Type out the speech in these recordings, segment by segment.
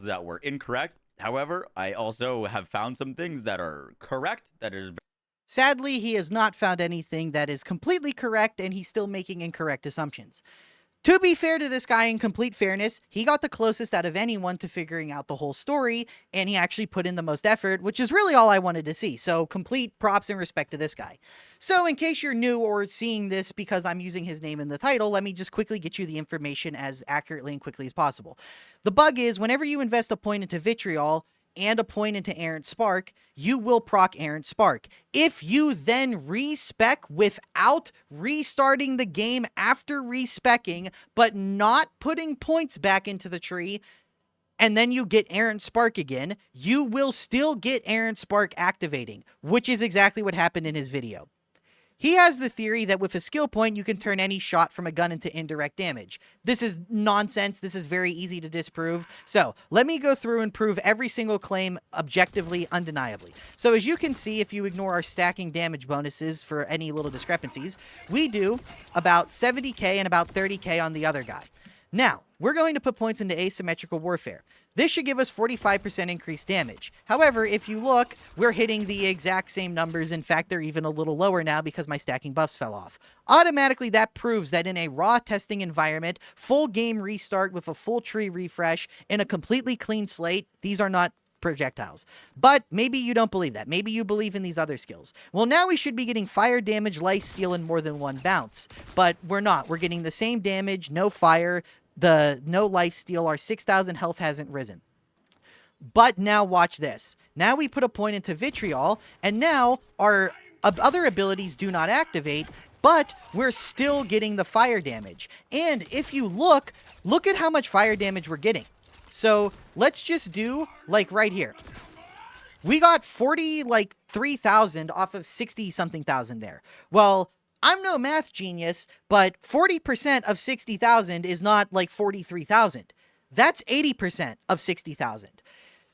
that were incorrect. However, I also have found some things that are correct, that is. Sadly, he has not found anything that is completely correct, and he's still making incorrect assumptions. To be fair to this guy, in complete fairness, he got the closest out of anyone to figuring out the whole story, and he actually put in the most effort, which is really all I wanted to see. So complete props and respect to this guy. So in case you're new or seeing this because I'm using his name in the title, let me just quickly get you the information as accurately and quickly as possible. The bug is, whenever you invest a point into vitriol and a point into errant spark, you will proc errant spark. If you then respec without restarting the game after respecking, but not putting points back into the tree, and then you get errant spark again, you will still get errant spark activating, which is exactly what happened in his video. He has the theory that with a skill point, you can turn any shot from a gun into indirect damage. This is nonsense. This is very easy to disprove. So let me go through and prove every single claim objectively, undeniably. So as you can see, if you ignore our stacking damage bonuses for any little discrepancies, we do about 70k and about 30k on the other guy. Now, we're going to put points into asymmetrical warfare. This should give us 45% increased damage. However, if you look, we're hitting the exact same numbers. In fact, they're even a little lower now because my stacking buffs fell off. Automatically, that proves that in a raw testing environment, full game restart with a full tree refresh, in a completely clean slate, these are not projectiles. But maybe you don't believe that. Maybe you believe in these other skills. Well, now we should be getting fire damage, life steal, and more than one bounce. But we're not. We're getting the same damage, no fire, no life steal. Our 6,000 health hasn't risen. But now watch this. Now we put a point into vitriol, and now our other abilities do not activate, but we're still getting the fire damage. And if you look at how much fire damage we're getting. So let's just do, like, right here. We got 3,000 off of 60-something thousand there. Well, I'm no math genius, but 40% of 60,000 is not like 43,000. That's 80% of 60,000.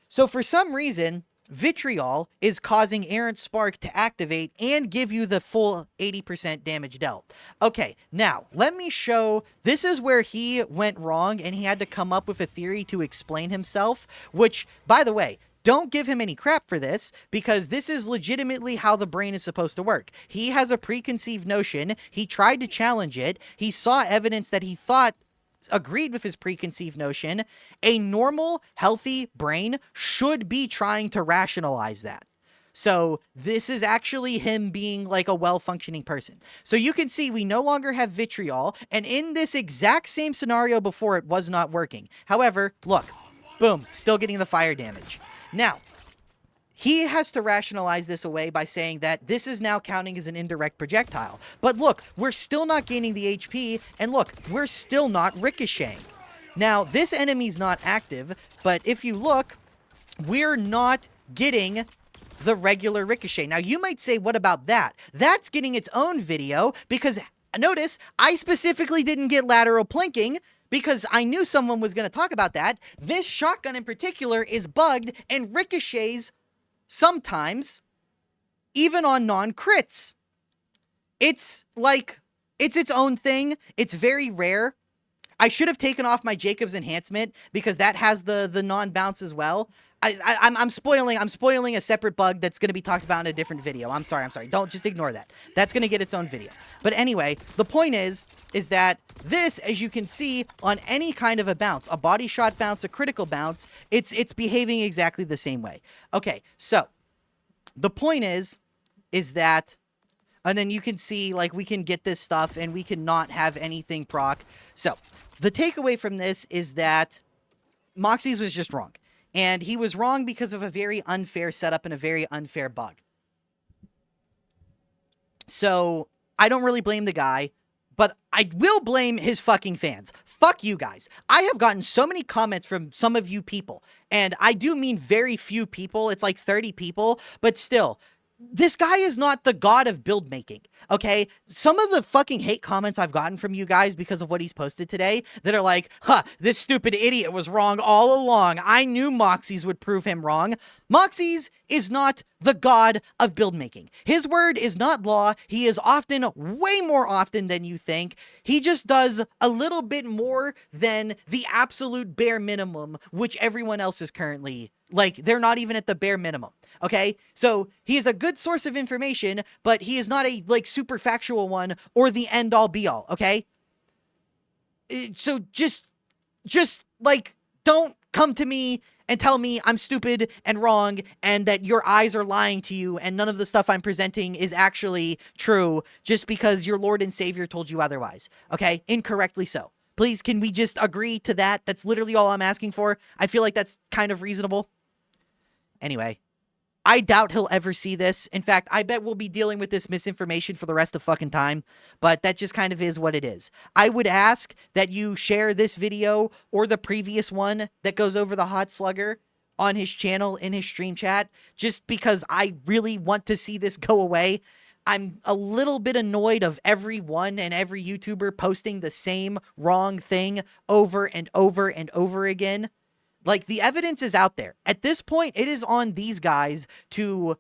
So for some reason, vitriol is causing errant spark to activate and give you the full 80% damage dealt. Okay, now let me show. This is where he went wrong, and he had to come up with a theory to explain himself, which, by the way, don't give him any crap for this, because this is legitimately how the brain is supposed to work. He has a preconceived notion. He tried to challenge it. He saw evidence that he thought agreed with his preconceived notion. A normal, healthy brain should be trying to rationalize that. So this is actually him being like a well-functioning person. So you can see we no longer have vitriol, and in this exact same scenario before, it was not working. However, look, boom, still getting the fire damage. Now, he has to rationalize this away by saying that this is now counting as an indirect projectile. But look, we're still not gaining the HP, and look, we're still not ricocheting. Now, this enemy's not active, but if you look, we're not getting the regular ricochet. Now, you might say, what about that? That's getting its own video, because notice, I specifically didn't get lateral plinking, because I knew someone was going to talk about that. This shotgun in particular is bugged and ricochets sometimes, even on non-crits. It's like, it's its own thing. It's very rare. I should have taken off my Jacobs enhancement because that has the non-bounce as well. I'm spoiling a separate bug that's going to be talked about in a different video. I'm sorry. Don't just ignore that. That's going to get its own video. But anyway, the point is that this, as you can see, on any kind of a bounce, a body shot bounce, a critical bounce, it's behaving exactly the same way. Okay, so the point is that, and then you can see, like, we can get this stuff and we can not have anything proc. So the takeaway from this is that Moxie's was just wrong. And he was wrong because of a very unfair setup and a very unfair bug. So I don't really blame the guy, but I will blame his fucking fans. Fuck you guys. I have gotten so many comments from some of you people, and I do mean very few people. It's like 30 people, but still, this guy is not the god of build making, okay? Some of the fucking hate comments I've gotten from you guys because of what he's posted today that are like, this stupid idiot was wrong all along. I knew Moxie's would prove him wrong. Moxie's is not the god of build making. His word is not law. He is often, way more often than you think. He just does a little bit more than the absolute bare minimum, which everyone else is currently, like, they're not even at the bare minimum. Okay, so he is a good source of information, but he is not a, like, super factual one or the end all be all. Okay, so just like, don't come to me and tell me I'm stupid and wrong and that your eyes are lying to you and none of the stuff I'm presenting is actually true just because your Lord and Savior told you otherwise. Okay, incorrectly so. Please, can we just agree to that? That's literally all I'm asking for. I feel like that's kind of reasonable. Anyway, I doubt he'll ever see this. In fact, I bet we'll be dealing with this misinformation for the rest of fucking time, but that just kind of is what it is. I would ask that you share this video or the previous one that goes over the hot slugger on his channel in his stream chat, just because I really want to see this go away. I'm a little bit annoyed of everyone and every YouTuber posting the same wrong thing over and over and over again. Like, the evidence is out there. At this point, it is on these guys to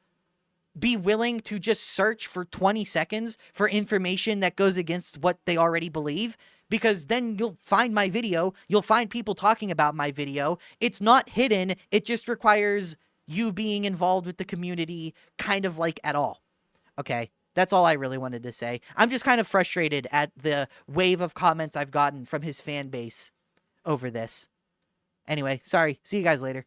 be willing to just search for 20 seconds for information that goes against what they already believe, because then you'll find my video, you'll find people talking about my video. It's not hidden, it just requires you being involved with the community kind of like at all. Okay, that's all I really wanted to say. I'm just kind of frustrated at the wave of comments I've gotten from his fan base over this. Anyway, sorry. See you guys later.